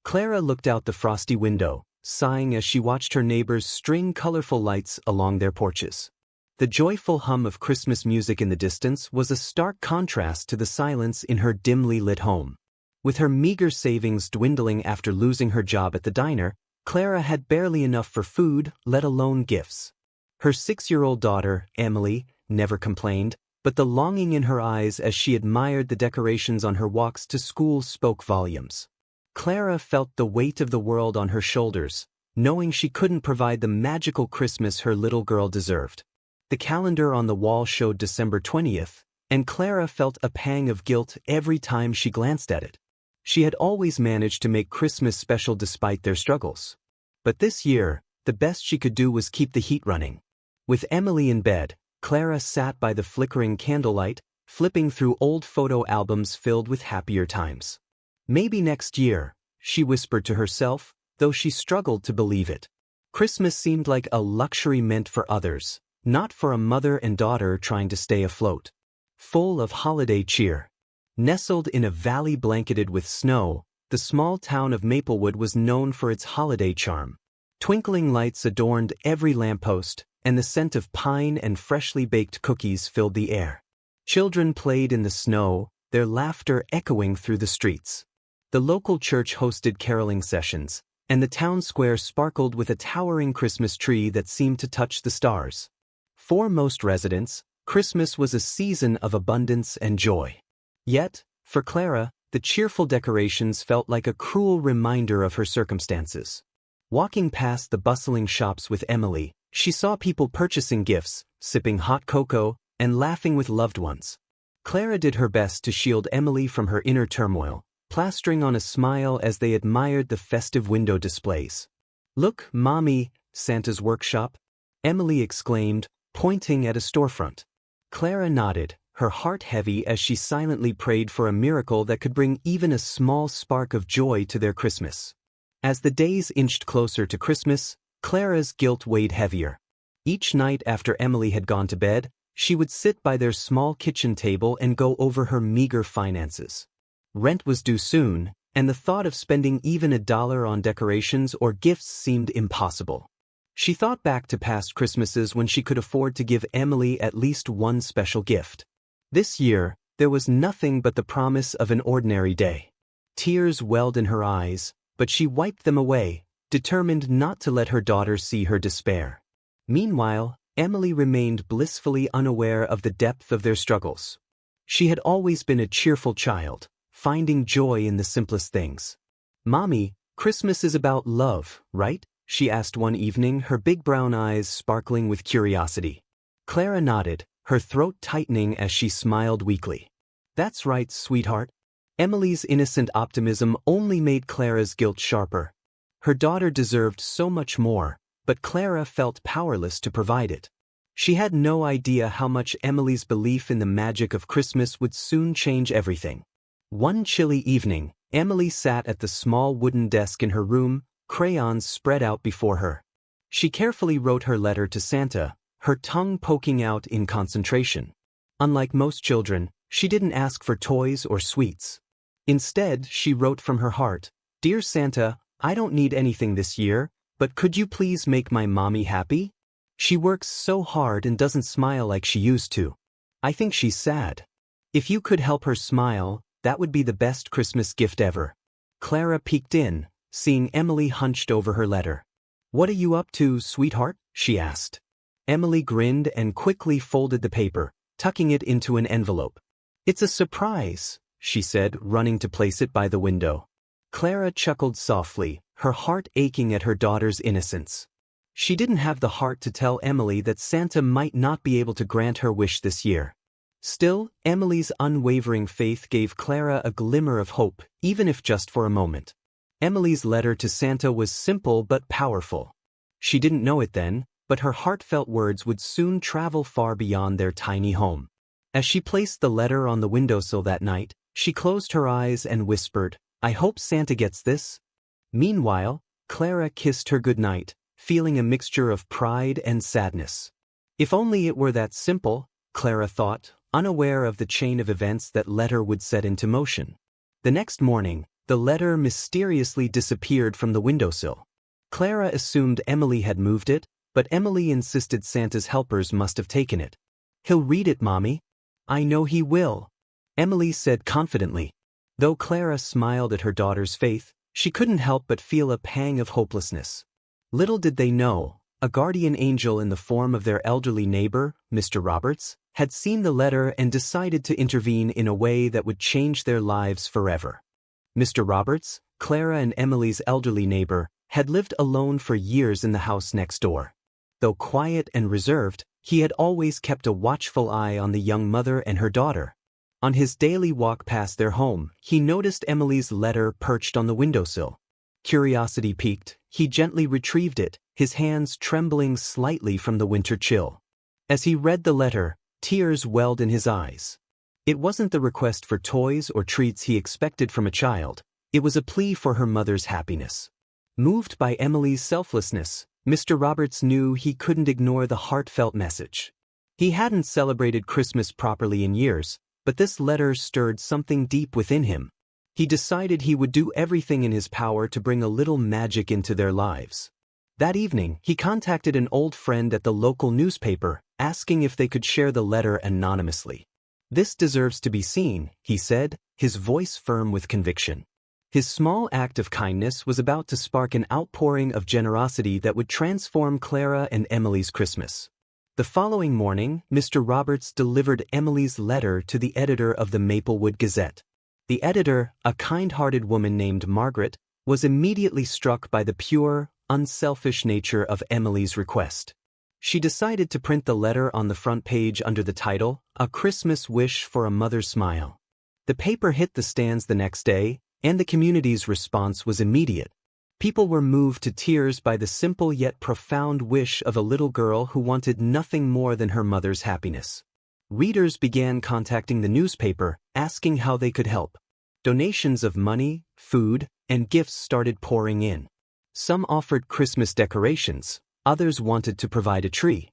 Clara looked out the frosty window, sighing as she watched her neighbors string colorful lights along their porches. The joyful hum of Christmas music in the distance was a stark contrast to the silence in her dimly lit home. With her meager savings dwindling after losing her job at the diner, Clara had barely enough for food, let alone gifts. Her 6-year-old daughter, Emily, never complained, but the longing in her eyes as she admired the decorations on her walks to school spoke volumes. Clara felt the weight of the world on her shoulders, knowing she couldn't provide the magical Christmas her little girl deserved. The calendar on the wall showed December 20th, and Clara felt a pang of guilt every time she glanced at it. She had always managed to make Christmas special despite their struggles. But this year, the best she could do was keep the heat running. With Emily in bed, Clara sat by the flickering candlelight, flipping through old photo albums filled with happier times. Maybe next year, she whispered to herself, though she struggled to believe it. Christmas seemed like a luxury meant for others, not for a mother and daughter trying to stay afloat. Full of holiday cheer. Nestled in a valley blanketed with snow, the small town of Maplewood was known for its holiday charm. Twinkling lights adorned every lamppost, and the scent of pine and freshly baked cookies filled the air. Children played in the snow, their laughter echoing through the streets. The local church hosted caroling sessions, and the town square sparkled with a towering Christmas tree that seemed to touch the stars. For most residents, Christmas was a season of abundance and joy. Yet, for Clara, the cheerful decorations felt like a cruel reminder of her circumstances. Walking past the bustling shops with Emily, she saw people purchasing gifts, sipping hot cocoa, and laughing with loved ones. Clara did her best to shield Emily from her inner turmoil, plastering on a smile as they admired the festive window displays. "Look, Mommy, Santa's workshop," Emily exclaimed, pointing at a storefront. Clara nodded, her heart heavy as she silently prayed for a miracle that could bring even a small spark of joy to their Christmas. As the days inched closer to Christmas, Clara's guilt weighed heavier. Each night after Emily had gone to bed, she would sit by their small kitchen table and go over her meager finances. Rent was due soon, and the thought of spending even $1 on decorations or gifts seemed impossible. She thought back to past Christmases when she could afford to give Emily at least one special gift. This year, there was nothing but the promise of an ordinary day. Tears welled in her eyes, but she wiped them away, determined not to let her daughter see her despair. Meanwhile, Emily remained blissfully unaware of the depth of their struggles. She had always been a cheerful child, finding joy in the simplest things. "Mommy, Christmas is about love, right?" she asked one evening, her big brown eyes sparkling with curiosity. Clara nodded, her throat tightening as she smiled weakly. "That's right, sweetheart." Emily's innocent optimism only made Clara's guilt sharper. Her daughter deserved so much more, but Clara felt powerless to provide it. She had no idea how much Emily's belief in the magic of Christmas would soon change everything. One chilly evening, Emily sat at the small wooden desk in her room, crayons spread out before her. She carefully wrote her letter to Santa, her tongue poking out in concentration. Unlike most children, she didn't ask for toys or sweets. Instead, she wrote from her heart, "Dear Santa, I don't need anything this year, but could you please make my mommy happy? She works so hard and doesn't smile like she used to. I think she's sad. If you could help her smile, that would be the best Christmas gift ever." Clara peeked in, seeing Emily hunched over her letter. "What are you up to, sweetheart?" she asked. Emily grinned and quickly folded the paper, tucking it into an envelope. "It's a surprise," she said, running to place it by the window. Clara chuckled softly, her heart aching at her daughter's innocence. She didn't have the heart to tell Emily that Santa might not be able to grant her wish this year. Still, Emily's unwavering faith gave Clara a glimmer of hope, even if just for a moment. Emily's letter to Santa was simple but powerful. She didn't know it then, but her heartfelt words would soon travel far beyond their tiny home. As she placed the letter on the windowsill that night, she closed her eyes and whispered, "I hope Santa gets this." Meanwhile, Clara kissed her goodnight, feeling a mixture of pride and sadness. If only it were that simple, Clara thought, unaware of the chain of events that letter would set into motion. The next morning, The letter mysteriously disappeared from the windowsill. Clara assumed Emily had moved it, but Emily insisted Santa's helpers must have taken it. "He'll read it, Mommy." "I know he will," Emily said confidently. Though Clara smiled at her daughter's faith, she couldn't help but feel a pang of hopelessness. Little did they know, a guardian angel in the form of their elderly neighbor, Mr. Roberts, had seen the letter and decided to intervene in a way that would change their lives forever. Mr. Roberts, Clara and Emily's elderly neighbor, had lived alone for years in the house next door. Though quiet and reserved, he had always kept a watchful eye on the young mother and her daughter. On his daily walk past their home, he noticed Emily's letter perched on the windowsill. Curiosity piqued, he gently retrieved it, his hands trembling slightly from the winter chill. As he read the letter, tears welled in his eyes. It wasn't the request for toys or treats he expected from a child, it was a plea for her mother's happiness. Moved by Emily's selflessness, Mr. Roberts knew he couldn't ignore the heartfelt message. He hadn't celebrated Christmas properly in years, but this letter stirred something deep within him. He decided he would do everything in his power to bring a little magic into their lives. That evening, he contacted an old friend at the local newspaper, asking if they could share the letter anonymously. "This deserves to be seen," he said, his voice firm with conviction. His small act of kindness was about to spark an outpouring of generosity that would transform Clara and Emily's Christmas. The following morning, Mr. Roberts delivered Emily's letter to the editor of the Maplewood Gazette. The editor, a kind-hearted woman named Margaret, was immediately struck by the pure, unselfish nature of Emily's request. She decided to print the letter on the front page under the title, "A Christmas Wish for a Mother's Smile." The paper hit the stands the next day, and the community's response was immediate. People were moved to tears by the simple yet profound wish of a little girl who wanted nothing more than her mother's happiness. Readers began contacting the newspaper, asking how they could help. Donations of money, food, and gifts started pouring in. Some offered Christmas decorations, others wanted to provide a tree.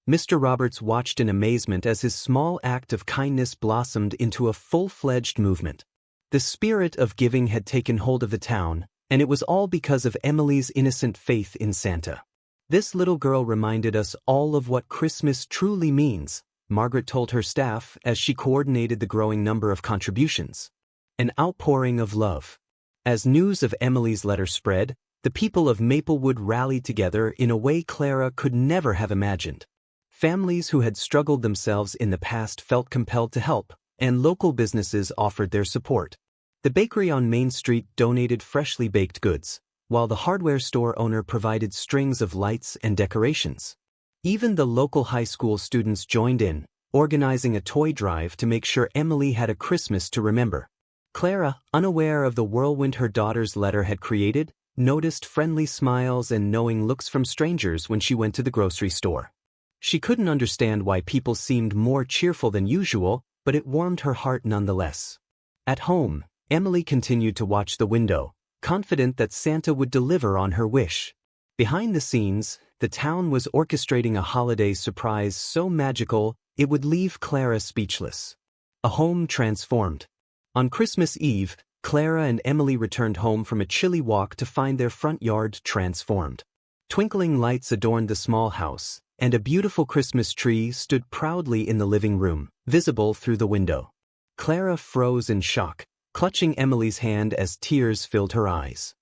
Mr. Roberts watched in amazement as his small act of kindness blossomed into a full-fledged movement. The spirit of giving had taken hold of the town, and it was all because of Emily's innocent faith in Santa. "This little girl reminded us all of what Christmas truly means," Margaret told her staff as she coordinated the growing number of contributions. An outpouring of love. As news of Emily's letter spread, the people of Maplewood rallied together in a way Clara could never have imagined. Families who had struggled themselves in the past felt compelled to help, and local businesses offered their support. The bakery on Main Street donated freshly baked goods, while the hardware store owner provided strings of lights and decorations. Even the local high school students joined in, organizing a toy drive to make sure Emily had a Christmas to remember. Clara, unaware of the whirlwind her daughter's letter had created, noticed friendly smiles and knowing looks from strangers when she went to the grocery store. She couldn't understand why people seemed more cheerful than usual, but it warmed her heart nonetheless. At home, Emily continued to watch the window, confident that Santa would deliver on her wish. Behind the scenes, the town was orchestrating a holiday surprise so magical it would leave Clara speechless. A home transformed. On Christmas Eve, Clara and Emily returned home from a chilly walk to find their front yard transformed. Twinkling lights adorned the small house, and a beautiful Christmas tree stood proudly in the living room, visible through the window. Clara froze in shock, clutching Emily's hand as tears filled her eyes.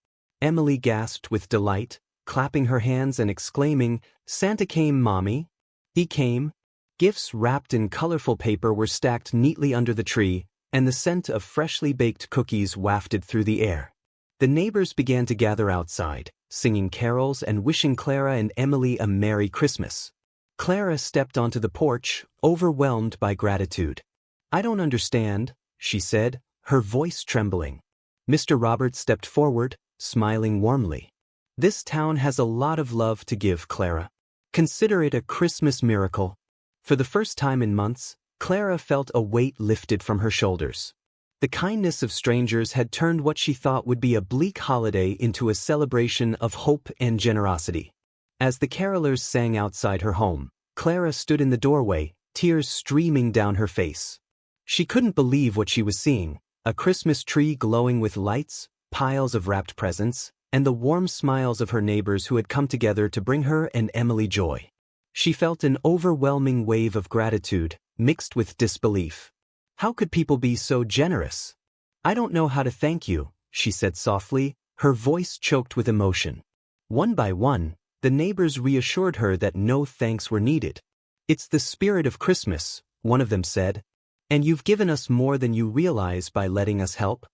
Emily gasped with delight, clapping her hands and exclaiming, "Santa came, Mommy." He came. Gifts wrapped in colorful paper were stacked neatly under the tree, and the scent of freshly baked cookies wafted through the air. The neighbors began to gather outside, singing carols and wishing Clara and Emily a Merry Christmas. Clara stepped onto the porch, overwhelmed by gratitude. "I don't understand," she said, her voice trembling. Mr. Roberts stepped forward, smiling warmly. "This town has a lot of love to give, Clara. Consider it a Christmas miracle." For the first time in months, Clara felt a weight lifted from her shoulders. The kindness of strangers had turned what she thought would be a bleak holiday into a celebration of hope and generosity. As the carolers sang outside her home, Clara stood in the doorway, tears streaming down her face. She couldn't believe what she was seeing, a Christmas tree glowing with lights, piles of wrapped presents, and the warm smiles of her neighbors who had come together to bring her and Emily joy. She felt an overwhelming wave of gratitude, mixed with disbelief. How could people be so generous? "I don't know how to thank you," she said softly, her voice choked with emotion. One by one, the neighbors reassured her that no thanks were needed. "It's the spirit of Christmas," one of them said. "And you've given us more than you realize by letting us help."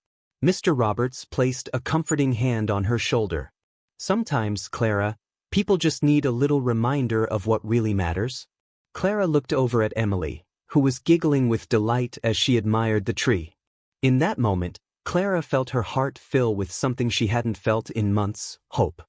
Mr. Roberts placed a comforting hand on her shoulder. "Sometimes, Clara, people just need a little reminder of what really matters." Clara looked over at Emily, who was giggling with delight as she admired the tree. In that moment, Clara felt her heart fill with something she hadn't felt in months: hope.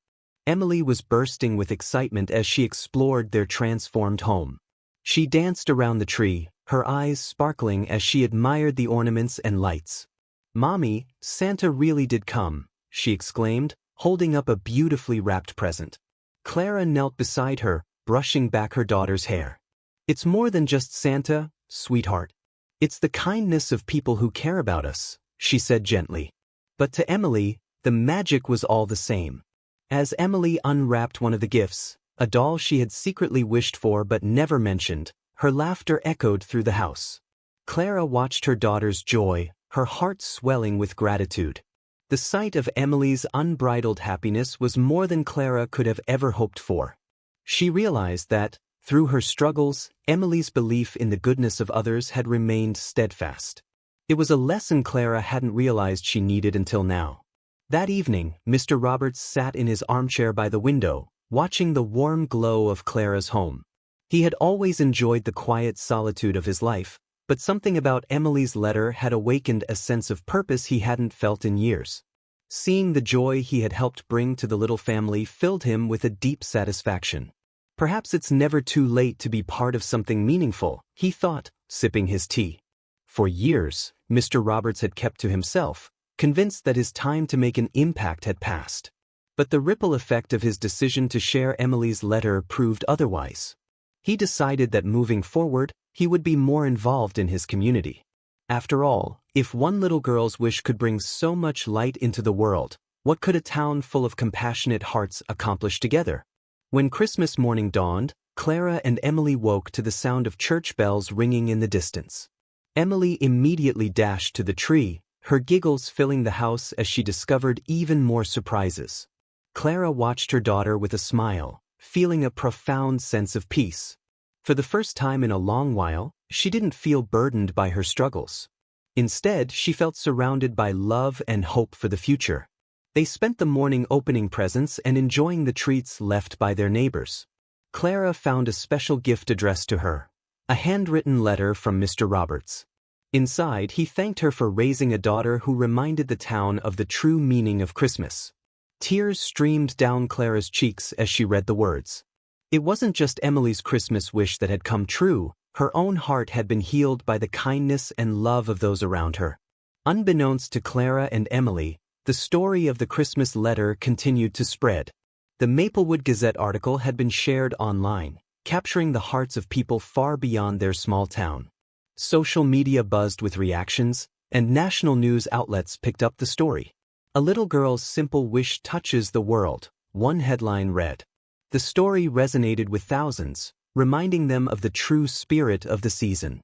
Emily was bursting with excitement as she explored their transformed home. She danced around the tree, her eyes sparkling as she admired the ornaments and lights. "Mommy, Santa really did come," she exclaimed, holding up a beautifully wrapped present. Clara knelt beside her, brushing back her daughter's hair. "It's more than just Santa, sweetheart. It's the kindness of people who care about us," she said gently. But to Emily, the magic was all the same. As Emily unwrapped one of the gifts, a doll she had secretly wished for but never mentioned, her laughter echoed through the house. Clara watched her daughter's joy, her heart swelling with gratitude. The sight of Emily's unbridled happiness was more than Clara could have ever hoped for. She realized that, through her struggles, Emily's belief in the goodness of others had remained steadfast. It was a lesson Clara hadn't realized she needed until now. That evening, Mr. Roberts sat in his armchair by the window, watching the warm glow of Clara's home. He had always enjoyed the quiet solitude of his life, but something about Emily's letter had awakened a sense of purpose he hadn't felt in years. Seeing the joy he had helped bring to the little family filled him with a deep satisfaction. Perhaps it's never too late to be part of something meaningful, he thought, sipping his tea. For years, Mr. Roberts had kept to himself, convinced that his time to make an impact had passed. But the ripple effect of his decision to share Emily's letter proved otherwise. He decided that moving forward, he would be more involved in his community. After all, if one little girl's wish could bring so much light into the world, what could a town full of compassionate hearts accomplish together? When Christmas morning dawned, Clara and Emily woke to the sound of church bells ringing in the distance. Emily immediately dashed to the tree, her giggles filling the house as she discovered even more surprises. Clara watched her daughter with a smile, feeling a profound sense of peace. For the first time in a long while, she didn't feel burdened by her struggles. Instead, she felt surrounded by love and hope for the future. They spent the morning opening presents and enjoying the treats left by their neighbors. Clara found a special gift addressed to her, a handwritten letter from Mr. Roberts. Inside, he thanked her for raising a daughter who reminded the town of the true meaning of Christmas. Tears streamed down Clara's cheeks as she read the words. It wasn't just Emily's Christmas wish that had come true, her own heart had been healed by the kindness and love of those around her. Unbeknownst to Clara and Emily, the story of the Christmas letter continued to spread. The Maplewood Gazette article had been shared online, capturing the hearts of people far beyond their small town. Social media buzzed with reactions, and national news outlets picked up the story. "A little girl's simple wish touches the world," one headline read. The story resonated with thousands, reminding them of the true spirit of the season.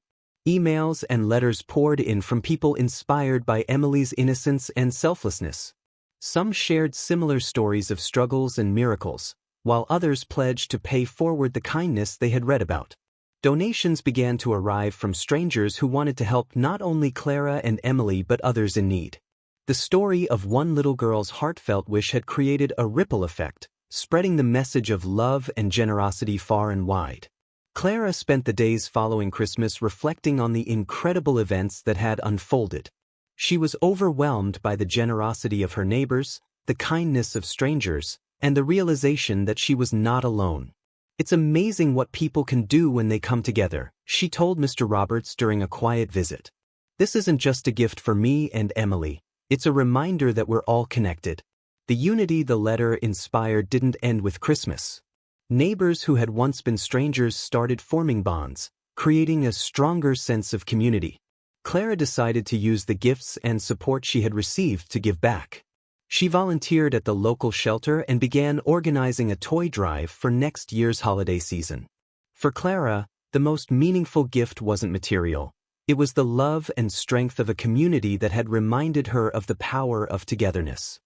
Emails and letters poured in from people inspired by Emily's innocence and selflessness. Some shared similar stories of struggles and miracles, while others pledged to pay forward the kindness they had read about. Donations began to arrive from strangers who wanted to help not only Clara and Emily but others in need. The story of one little girl's heartfelt wish had created a ripple effect, spreading the message of love and generosity far and wide. Clara spent the days following Christmas reflecting on the incredible events that had unfolded. She was overwhelmed by the generosity of her neighbors, the kindness of strangers, and the realization that she was not alone. "It's amazing what people can do when they come together," she told Mr. Roberts during a quiet visit. "This isn't just a gift for me and Emily, it's a reminder that we're all connected." The unity the letter inspired didn't end with Christmas. Neighbors who had once been strangers started forming bonds, creating a stronger sense of community. Clara decided to use the gifts and support she had received to give back. She volunteered at the local shelter and began organizing a toy drive for next year's holiday season. For Clara, the most meaningful gift wasn't material. It was the love and strength of a community that had reminded her of the power of togetherness.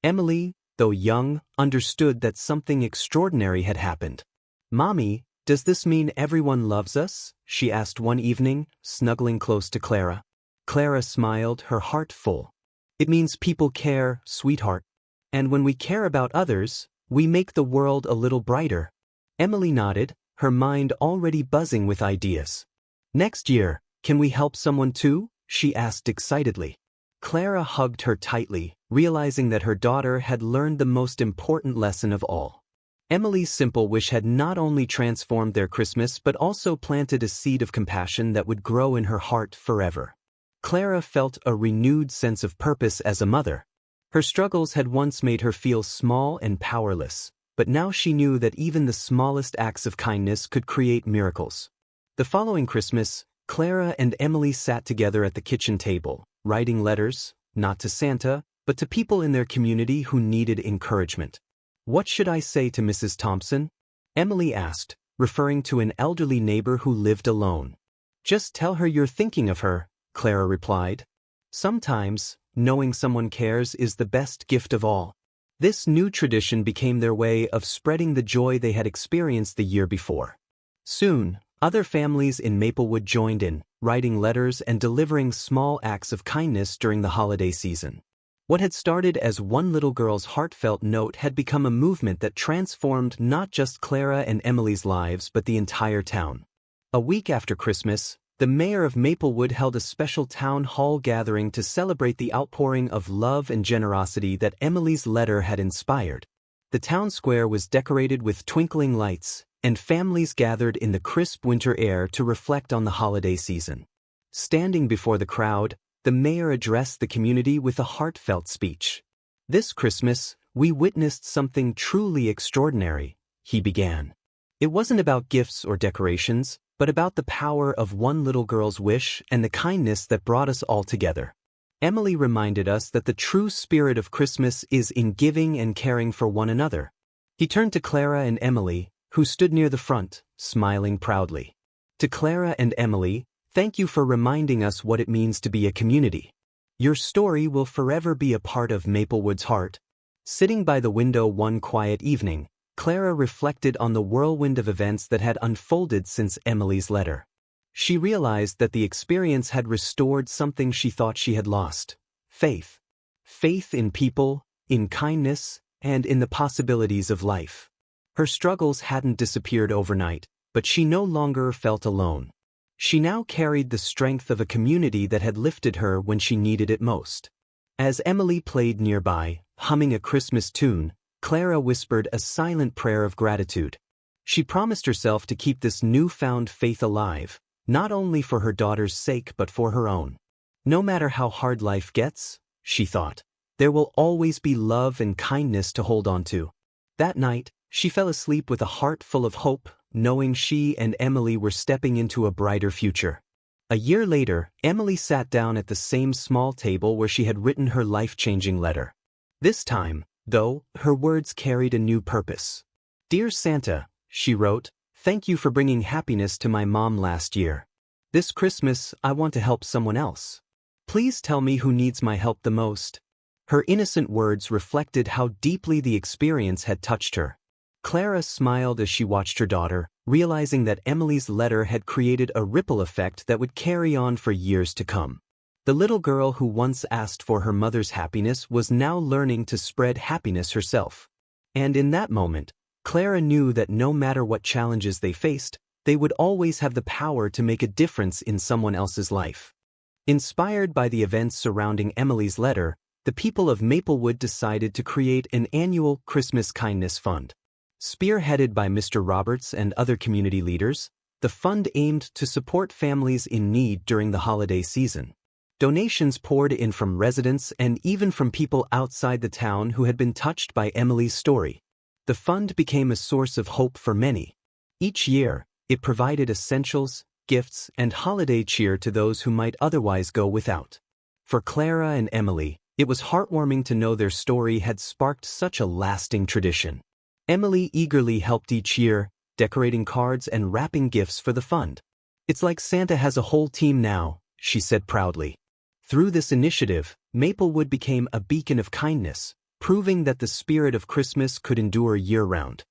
Emily, though young, understood that something extraordinary had happened. "Mommy, does this mean everyone loves us?" she asked one evening, snuggling close to Clara. Clara smiled, her heart full. "It means people care, sweetheart. And when we care about others, we make the world a little brighter." Emily nodded, her mind already buzzing with ideas. "Next year, can we help someone too?" she asked excitedly. Clara hugged her tightly, realizing that her daughter had learned the most important lesson of all. Emily's simple wish had not only transformed their Christmas but also planted a seed of compassion that would grow in her heart forever. Clara felt a renewed sense of purpose as a mother. Her struggles had once made her feel small and powerless, but now she knew that even the smallest acts of kindness could create miracles. The following Christmas, Clara and Emily sat together at the kitchen table, writing letters, not to Santa, but to people in their community who needed encouragement. "What should I say to Mrs. Thompson?" Emily asked, referring to an elderly neighbor who lived alone. "Just tell her you're thinking of her," Clara replied. Sometimes, knowing someone cares is the best gift of all. This new tradition became their way of spreading the joy they had experienced the year before. Soon, other families in Maplewood joined in, writing letters and delivering small acts of kindness during the holiday season. What had started as one little girl's heartfelt note had become a movement that transformed not just Clara and Emily's lives but the entire town. A week after Christmas, the mayor of Maplewood held a special town hall gathering to celebrate the outpouring of love and generosity that Emily's letter had inspired. The town square was decorated with twinkling lights, and families gathered in the crisp winter air to reflect on the holiday season. Standing before the crowd, the mayor addressed the community with a heartfelt speech. "This Christmas, we witnessed something truly extraordinary," he began. "It wasn't about gifts or decorations, but about the power of one little girl's wish and the kindness that brought us all together. Emily reminded us that the true spirit of Christmas is in giving and caring for one another." He turned to Clara and Emily, who stood near the front, smiling proudly. "To Clara and Emily, thank you for reminding us what it means to be a community. Your story will forever be a part of Maplewood's heart." Sitting by the window one quiet evening, Clara reflected on the whirlwind of events that had unfolded since Emily's letter. She realized that the experience had restored something she thought she had lost: faith. Faith in people, in kindness, and in the possibilities of life. Her struggles hadn't disappeared overnight, but she no longer felt alone. She now carried the strength of a community that had lifted her when she needed it most. As Emily played nearby, humming a Christmas tune, Clara whispered a silent prayer of gratitude. She promised herself to keep this newfound faith alive, not only for her daughter's sake but for her own. No matter how hard life gets, she thought, there will always be love and kindness to hold on to. That night, she fell asleep with a heart full of hope, knowing she and Emily were stepping into a brighter future. A year later, Emily sat down at the same small table where she had written her life-changing letter. This time, though, her words carried a new purpose. "Dear Santa," she wrote, "thank you for bringing happiness to my mom last year. This Christmas, I want to help someone else. Please tell me who needs my help the most." Her innocent words reflected how deeply the experience had touched her. Clara smiled as she watched her daughter, realizing that Emily's letter had created a ripple effect that would carry on for years to come. The little girl who once asked for her mother's happiness was now learning to spread happiness herself. And in that moment, Clara knew that no matter what challenges they faced, they would always have the power to make a difference in someone else's life. Inspired by the events surrounding Emily's letter, the people of Maplewood decided to create an annual Christmas Kindness Fund. Spearheaded by Mr. Roberts and other community leaders, the fund aimed to support families in need during the holiday season. Donations poured in from residents and even from people outside the town who had been touched by Emily's story. The fund became a source of hope for many. Each year, it provided essentials, gifts, and holiday cheer to those who might otherwise go without. For Clara and Emily, It was heartwarming to know their story had sparked such a lasting tradition. Emily eagerly helped each year, decorating cards and wrapping gifts for the fund. "It's like Santa has a whole team now," she said proudly. Through this initiative, Maplewood became a beacon of kindness, proving that the spirit of Christmas could endure year-round.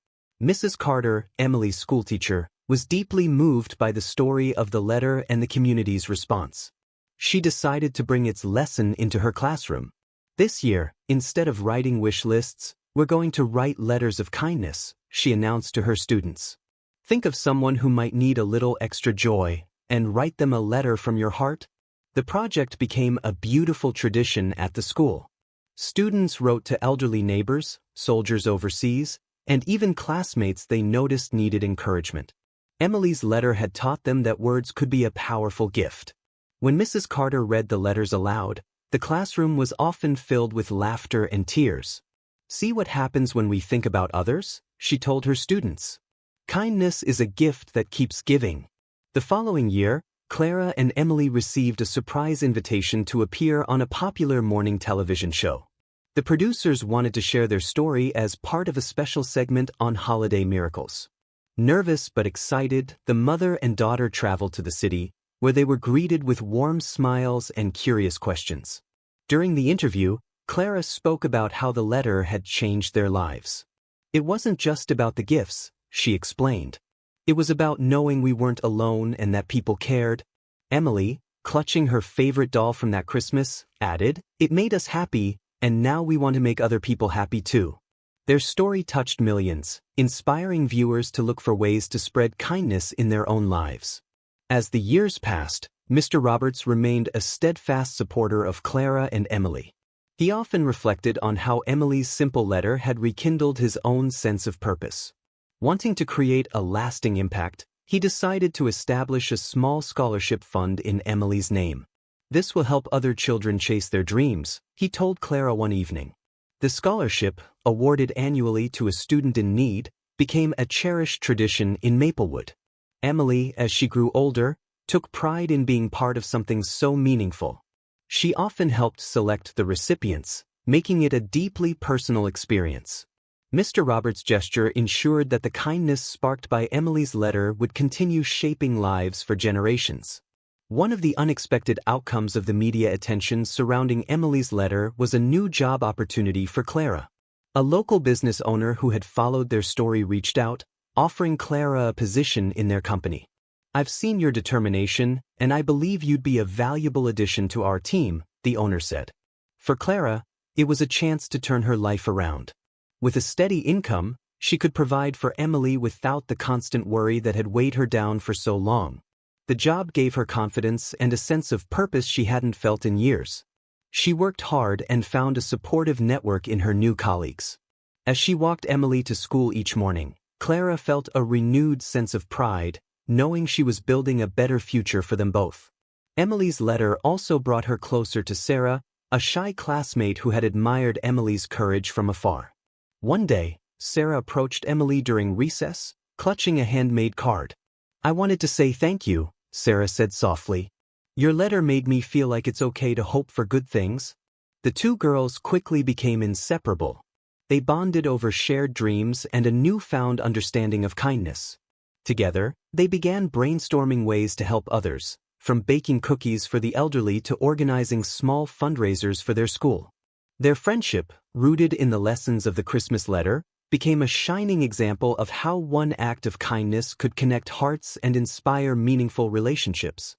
Mrs. Carter, Emily's schoolteacher, was deeply moved by the story of the letter and the community's response. She decided to bring its lesson into her classroom. "This year, instead of writing wish lists, we're going to write letters of kindness," she announced to her students. "Think of someone who might need a little extra joy, and write them a letter from your heart." The project became a beautiful tradition at the school. Students wrote to elderly neighbors, soldiers overseas, and even classmates they noticed needed encouragement. Emily's letter had taught them that words could be a powerful gift. When Mrs. Carter read the letters aloud, the classroom was often filled with laughter and tears. "See what happens when we think about others?" she told her students. "Kindness is a gift that keeps giving." The following year, Clara and Emily received a surprise invitation to appear on a popular morning television show. The producers wanted to share their story as part of a special segment on holiday miracles. Nervous but excited, the mother and daughter traveled to the city, where they were greeted with warm smiles and curious questions. During the interview, Clara spoke about how the letter had changed their lives. "It wasn't just about the gifts," she explained. "It was about knowing we weren't alone and that people cared." Emily, clutching her favorite doll from that Christmas, added, "It made us happy, and now we want to make other people happy too." Their story touched millions, inspiring viewers to look for ways to spread kindness in their own lives. As the years passed, Mr. Roberts remained a steadfast supporter of Clara and Emily. He often reflected on how Emily's simple letter had rekindled his own sense of purpose. Wanting to create a lasting impact, he decided to establish a small scholarship fund in Emily's name. "This will help other children chase their dreams," he told Clara one evening. The scholarship, awarded annually to a student in need, became a cherished tradition in Maplewood. Emily, as she grew older, took pride in being part of something so meaningful. She often helped select the recipients, making it a deeply personal experience. Mr. Roberts' gesture ensured that the kindness sparked by Emily's letter would continue shaping lives for generations. One of the unexpected outcomes of the media attention surrounding Emily's letter was a new job opportunity for Clara. A local business owner who had followed their story reached out, offering Clara a position in their company. "I've seen your determination, and I believe you'd be a valuable addition to our team," the owner said. For Clara, it was a chance to turn her life around. With a steady income, she could provide for Emily without the constant worry that had weighed her down for so long. The job gave her confidence and a sense of purpose she hadn't felt in years. She worked hard and found a supportive network in her new colleagues. As she walked Emily to school each morning, Clara felt a renewed sense of pride, knowing she was building a better future for them both. Emily's letter also brought her closer to Sarah, a shy classmate who had admired Emily's courage from afar. One day, Sarah approached Emily during recess, clutching a handmade card. "I wanted to say thank you," Sarah said softly. "Your letter made me feel like it's okay to hope for good things." The two girls quickly became inseparable. They bonded over shared dreams and a newfound understanding of kindness. Together, they began brainstorming ways to help others, from baking cookies for the elderly to organizing small fundraisers for their school. Their friendship, rooted in the lessons of the Christmas letter, became a shining example of how one act of kindness could connect hearts and inspire meaningful relationships.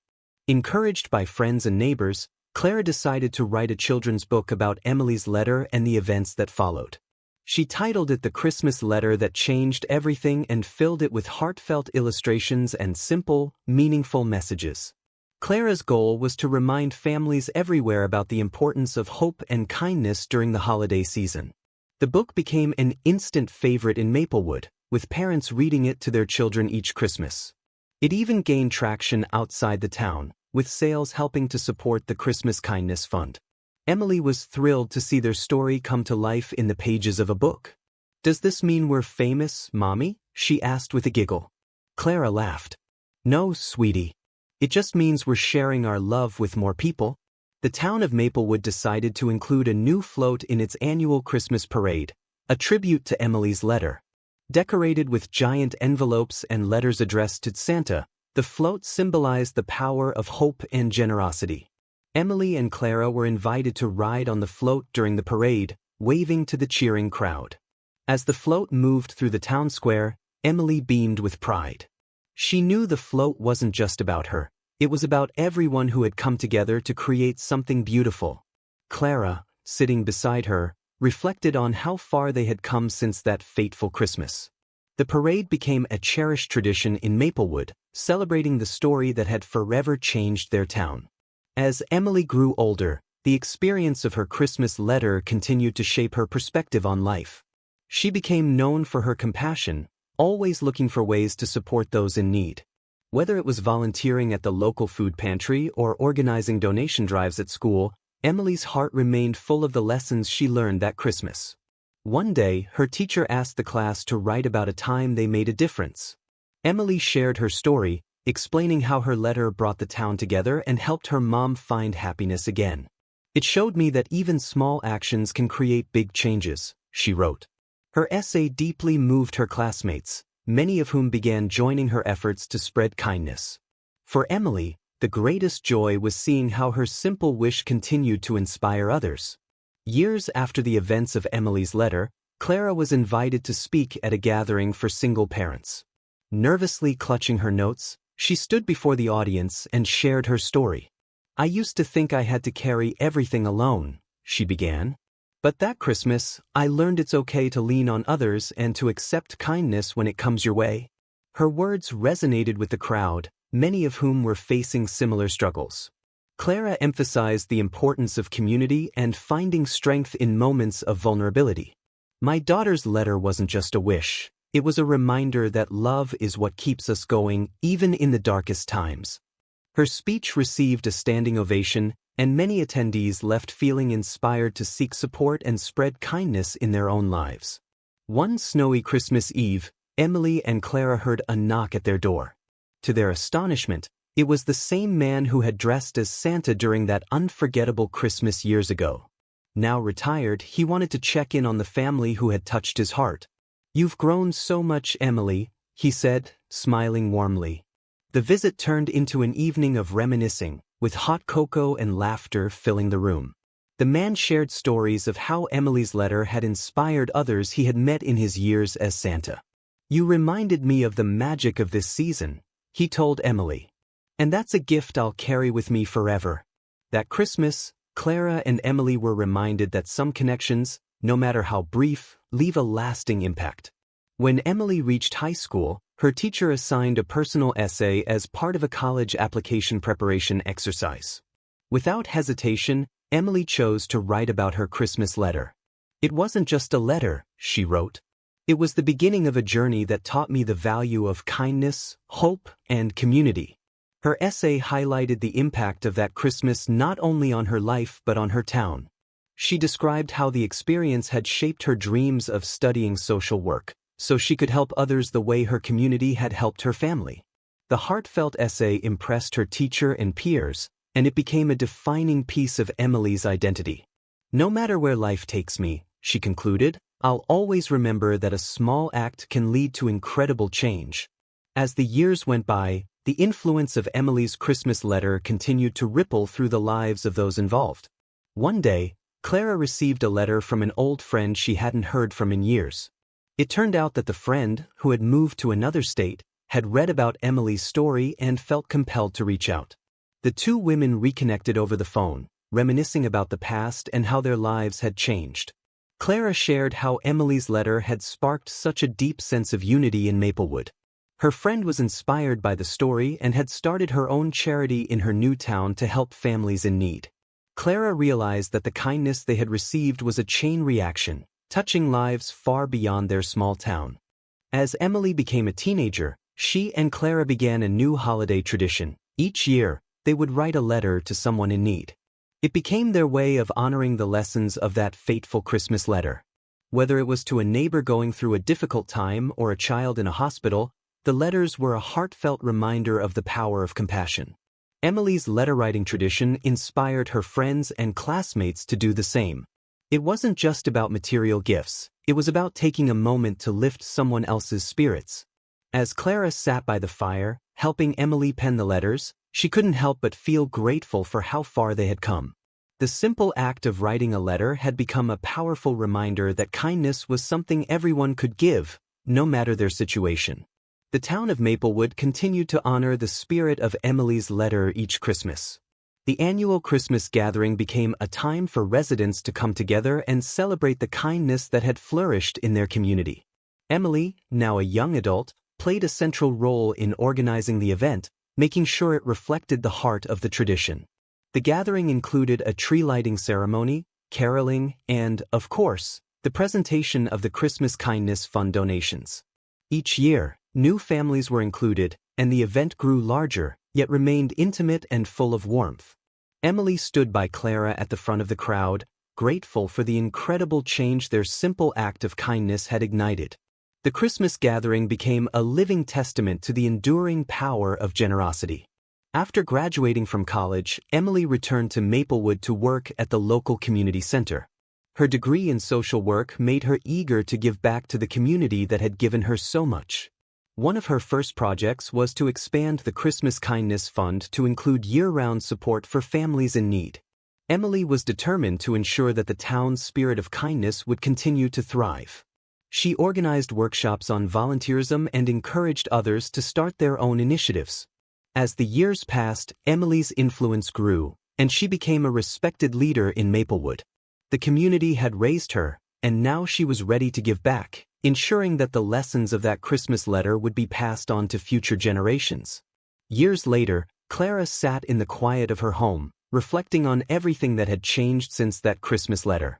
Encouraged by friends and neighbors, Clara decided to write a children's book about Emily's letter and the events that followed. She titled it The Christmas Letter That Changed Everything and filled it with heartfelt illustrations and simple, meaningful messages. Clara's goal was to remind families everywhere about the importance of hope and kindness during the holiday season. The book became an instant favorite in Maplewood, with parents reading it to their children each Christmas. It even gained traction outside the town, with sales helping to support the Christmas Kindness Fund. Emily was thrilled to see their story come to life in the pages of a book. "Does this mean we're famous, Mommy?" she asked with a giggle. Clara laughed. "No, sweetie. It just means we're sharing our love with more people." the town of Maplewood decided to include a new float in its annual Christmas parade, a tribute to Emily's letter. Decorated with giant envelopes and letters addressed to Santa, the float symbolized the power of hope and generosity. Emily and Clara were invited to ride on the float during the parade, waving to the cheering crowd. As the float moved through the town square, Emily beamed with pride. She knew the float wasn't just about her. It was about everyone who had come together to create something beautiful. Clara, sitting beside her, reflected on how far they had come since that fateful Christmas. The parade became a cherished tradition in Maplewood, celebrating the story that had forever changed their town. As Emily grew older, the experience of her Christmas letter continued to shape her perspective on life. She became known for her compassion, always looking for ways to support those in need. Whether it was volunteering at the local food pantry or organizing donation drives at school, Emily's heart remained full of the lessons she learned that Christmas. One day, her teacher asked the class to write about a time they made a difference. Emily shared her story, explaining how her letter brought the town together and helped her mom find happiness again. "It showed me that even small actions can create big changes," she wrote. Her essay deeply moved her classmates, many of whom began joining her efforts to spread kindness. For Emily, the greatest joy was seeing how her simple wish continued to inspire others. Years after the events of Emily's letter, Clara was invited to speak at a gathering for single parents. Nervously clutching her notes, she stood before the audience and shared her story. "I used to think I had to carry everything alone," she began. "But that Christmas, I learned it's okay to lean on others and to accept kindness when it comes your way." Her words resonated with the crowd, many of whom were facing similar struggles. Clara emphasized the importance of community and finding strength in moments of vulnerability. "My daughter's letter wasn't just a wish. It was a reminder that love is what keeps us going, even in the darkest times." Her speech received a standing ovation, and many attendees left feeling inspired to seek support and spread kindness in their own lives. One snowy Christmas Eve, Emily and Clara heard a knock at their door. To their astonishment, it was the same man who had dressed as Santa during that unforgettable Christmas years ago. Now retired, he wanted to check in on the family who had touched his heart. "You've grown so much, Emily," he said, smiling warmly. The visit turned into an evening of reminiscing, with hot cocoa and laughter filling the room. The man shared stories of how Emily's letter had inspired others he had met in his years as Santa. "You reminded me of the magic of this season," he told Emily. "And that's a gift I'll carry with me forever." That Christmas, Clara and Emily were reminded that some connections, no matter how brief, leave a lasting impact. When Emily reached high school, her teacher assigned a personal essay as part of a college application preparation exercise. Without hesitation, Emily chose to write about her Christmas letter. "It wasn't just a letter," she wrote. "It was the beginning of a journey that taught me the value of kindness, hope, and community." Her essay highlighted the impact of that Christmas not only on her life but on her town. She described how the experience had shaped her dreams of studying social work, so she could help others the way her community had helped her family. The heartfelt essay impressed her teacher and peers, and it became a defining piece of Emily's identity. "No matter where life takes me," she concluded, "I'll always remember that a small act can lead to incredible change." As the years went by, the influence of Emily's Christmas letter continued to ripple through the lives of those involved. One day, Clara received a letter from an old friend she hadn't heard from in years. It turned out that the friend, who had moved to another state, had read about Emily's story and felt compelled to reach out. The two women reconnected over the phone, reminiscing about the past and how their lives had changed. Clara shared how Emily's letter had sparked such a deep sense of unity in Maplewood. Her friend was inspired by the story and had started her own charity in her new town to help families in need. Clara realized that the kindness they had received was a chain reaction, touching lives far beyond their small town. As Emily became a teenager, she and Clara began a new holiday tradition. Each year, they would write a letter to someone in need. It became their way of honoring the lessons of that fateful Christmas letter. Whether it was to a neighbor going through a difficult time or a child in a hospital, the letters were a heartfelt reminder of the power of compassion. Emily's letter-writing tradition inspired her friends and classmates to do the same. It wasn't just about material gifts, it was about taking a moment to lift someone else's spirits. As Clara sat by the fire, helping Emily pen the letters, she couldn't help but feel grateful for how far they had come. The simple act of writing a letter had become a powerful reminder that kindness was something everyone could give, no matter their situation. The town of Maplewood continued to honor the spirit of Emily's letter each Christmas. The annual Christmas gathering became a time for residents to come together and celebrate the kindness that had flourished in their community. Emily, now a young adult, played a central role in organizing the event, making sure it reflected the heart of the tradition. The gathering included a tree lighting ceremony, caroling, and, of course, the presentation of the Christmas Kindness Fund donations. Each year, new families were included, and the event grew larger, yet remained intimate and full of warmth. Emily stood by Clara at the front of the crowd, grateful for the incredible change their simple act of kindness had ignited. The Christmas gathering became a living testament to the enduring power of generosity. After graduating from college, Emily returned to Maplewood to work at the local community center. Her degree in social work made her eager to give back to the community that had given her so much. One of her first projects was to expand the Christmas Kindness Fund to include year-round support for families in need. Emily was determined to ensure that the town's spirit of kindness would continue to thrive. She organized workshops on volunteerism and encouraged others to start their own initiatives. As the years passed, Emily's influence grew, and she became a respected leader in Maplewood. The community had raised her, and now she was ready to give back, ensuring that the lessons of that Christmas letter would be passed on to future generations. Years later, Clara sat in the quiet of her home, reflecting on everything that had changed since that Christmas letter.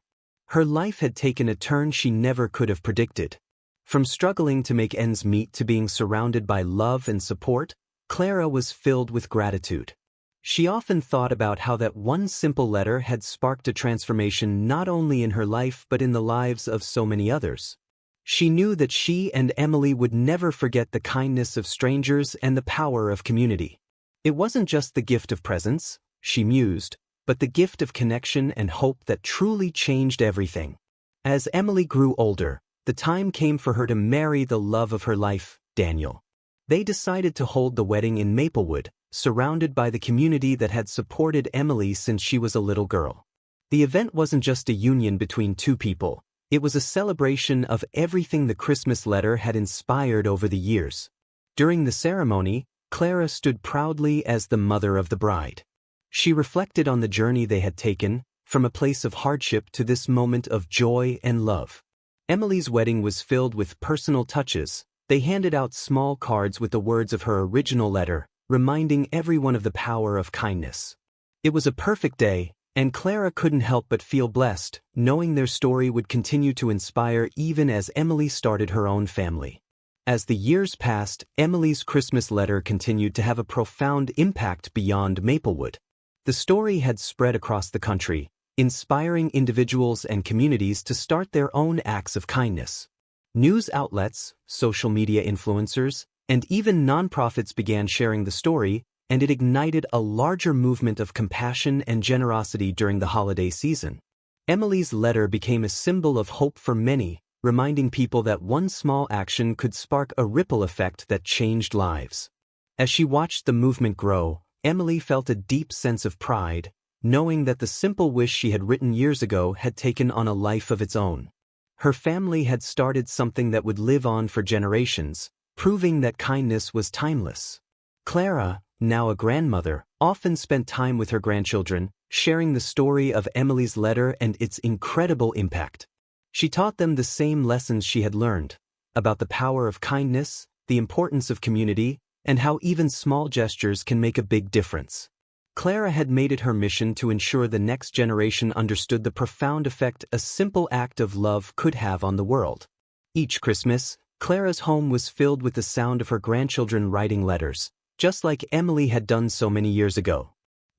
Her life had taken a turn she never could have predicted. From struggling to make ends meet to being surrounded by love and support, Clara was filled with gratitude. She often thought about how that one simple letter had sparked a transformation not only in her life but in the lives of so many others. She knew that she and Emily would never forget the kindness of strangers and the power of community. It wasn't just the gift of presents, she mused, but the gift of connection and hope that truly changed everything. As Emily grew older, the time came for her to marry the love of her life, Daniel. They decided to hold the wedding in Maplewood, surrounded by the community that had supported Emily since she was a little girl. The event wasn't just a union between two people, it was a celebration of everything the Christmas letter had inspired over the years. During the ceremony, Clara stood proudly as the mother of the bride. She reflected on the journey they had taken, from a place of hardship to this moment of joy and love. Emily's wedding was filled with personal touches. They handed out small cards with the words of her original letter, reminding everyone of the power of kindness. It was a perfect day, and Clara couldn't help but feel blessed, knowing their story would continue to inspire even as Emily started her own family. As the years passed, Emily's Christmas letter continued to have a profound impact beyond Maplewood. The story had spread across the country, inspiring individuals and communities to start their own acts of kindness. News outlets, social media influencers, and even nonprofits began sharing the story, and it ignited a larger movement of compassion and generosity during the holiday season. Emily's letter became a symbol of hope for many, reminding people that one small action could spark a ripple effect that changed lives. As she watched the movement grow, Emily felt a deep sense of pride, knowing that the simple wish she had written years ago had taken on a life of its own. Her family had started something that would live on for generations, proving that kindness was timeless. Clara, now a grandmother, often spent time with her grandchildren, sharing the story of Emily's letter and its incredible impact. She taught them the same lessons she had learned, about the power of kindness, the importance of community, and how even small gestures can make a big difference. Clara had made it her mission to ensure the next generation understood the profound effect a simple act of love could have on the world. Each Christmas, Clara's home was filled with the sound of her grandchildren writing letters, just like Emily had done so many years ago.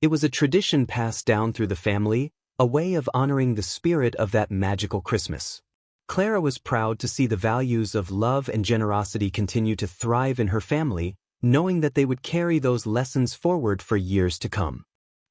It was a tradition passed down through the family, a way of honoring the spirit of that magical Christmas. Clara was proud to see the values of love and generosity continue to thrive in her family, knowing that they would carry those lessons forward for years to come.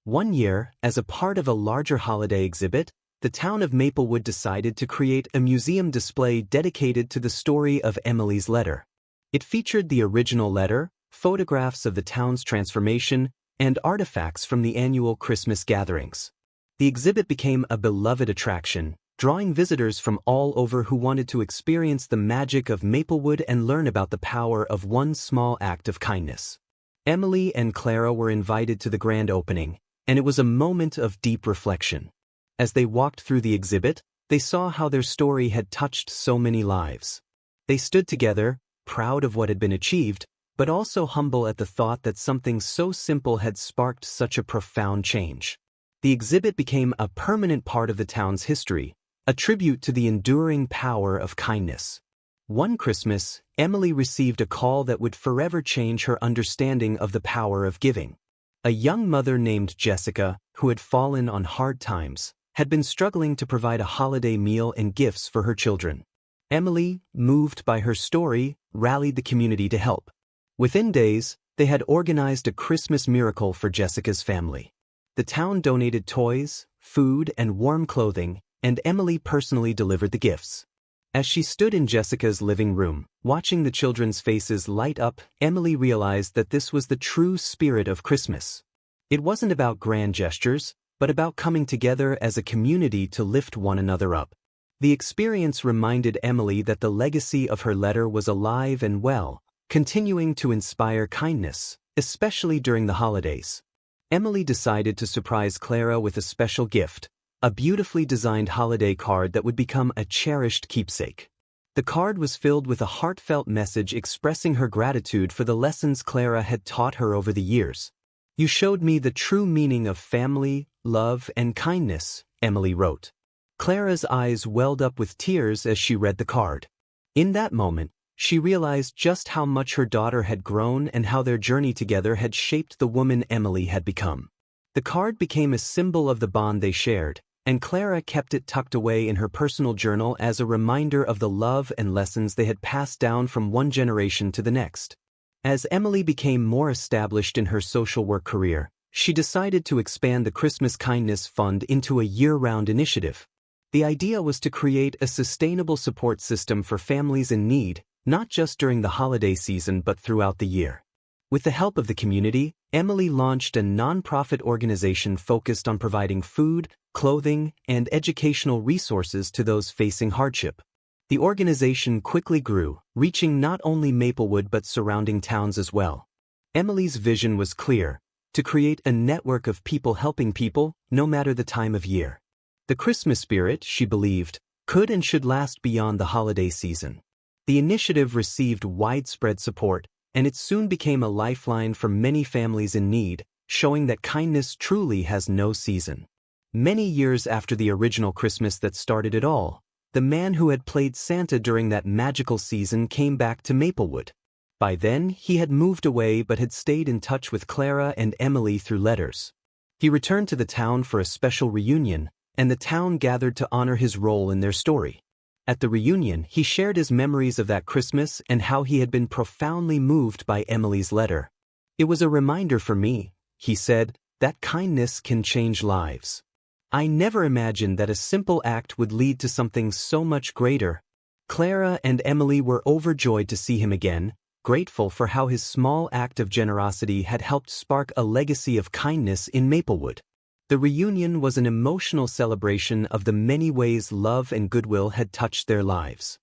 One year, as a part of a larger holiday exhibit, the town of Maplewood decided to create a museum display dedicated to the story of Emily's letter. It featured the original letter, photographs of the town's transformation, and artifacts from the annual Christmas gatherings. The exhibit became a beloved attraction, drawing visitors from all over who wanted to experience the magic of Maplewood and learn about the power of one small act of kindness. Emily and Clara were invited to the grand opening, and it was a moment of deep reflection. As they walked through the exhibit, they saw how their story had touched so many lives. They stood together, proud of what had been achieved, but also humble at the thought that something so simple had sparked such a profound change. The exhibit became a permanent part of the town's history, a tribute to the enduring power of kindness. One Christmas, Emily received a call that would forever change her understanding of the power of giving. A young mother named Jessica, who had fallen on hard times, had been struggling to provide a holiday meal and gifts for her children. Emily, moved by her story, rallied the community to help. Within days, they had organized a Christmas miracle for Jessica's family. The town donated toys, food, and warm clothing, and Emily personally delivered the gifts. As she stood in Jessica's living room, watching the children's faces light up, Emily realized that this was the true spirit of Christmas. It wasn't about grand gestures, but about coming together as a community to lift one another up. The experience reminded Emily that the legacy of her letter was alive and well, continuing to inspire kindness, especially during the holidays. Emily decided to surprise Clara with a special gift, a beautifully designed holiday card that would become a cherished keepsake. The card was filled with a heartfelt message expressing her gratitude for the lessons Clara had taught her over the years. "You showed me the true meaning of family, love, and kindness," Emily wrote. Clara's eyes welled up with tears as she read the card. In that moment, she realized just how much her daughter had grown and how their journey together had shaped the woman Emily had become. The card became a symbol of the bond they shared, and Clara kept it tucked away in her personal journal as a reminder of the love and lessons they had passed down from one generation to the next. As Emily became more established in her social work career, she decided to expand the Christmas Kindness Fund into a year-round initiative. The idea was to create a sustainable support system for families in need, not just during the holiday season but throughout the year. With the help of the community, Emily launched a nonprofit organization focused on providing food, clothing, and educational resources to those facing hardship. The organization quickly grew, reaching not only Maplewood but surrounding towns as well. Emily's vision was clear: to create a network of people helping people, no matter the time of year. The Christmas spirit, she believed, could and should last beyond the holiday season. The initiative received widespread support, and it soon became a lifeline for many families in need, showing that kindness truly has no season. Many years after the original Christmas that started it all, the man who had played Santa during that magical season came back to Maplewood. By then, he had moved away but had stayed in touch with Clara and Emily through letters. He returned to the town for a special reunion, and the town gathered to honor his role in their story. At the reunion, he shared his memories of that Christmas and how he had been profoundly moved by Emily's letter. "It was a reminder for me," he said, "that kindness can change lives. I never imagined that a simple act would lead to something so much greater." Clara and Emily were overjoyed to see him again, grateful for how his small act of generosity had helped spark a legacy of kindness in Maplewood. The reunion was an emotional celebration of the many ways love and goodwill had touched their lives.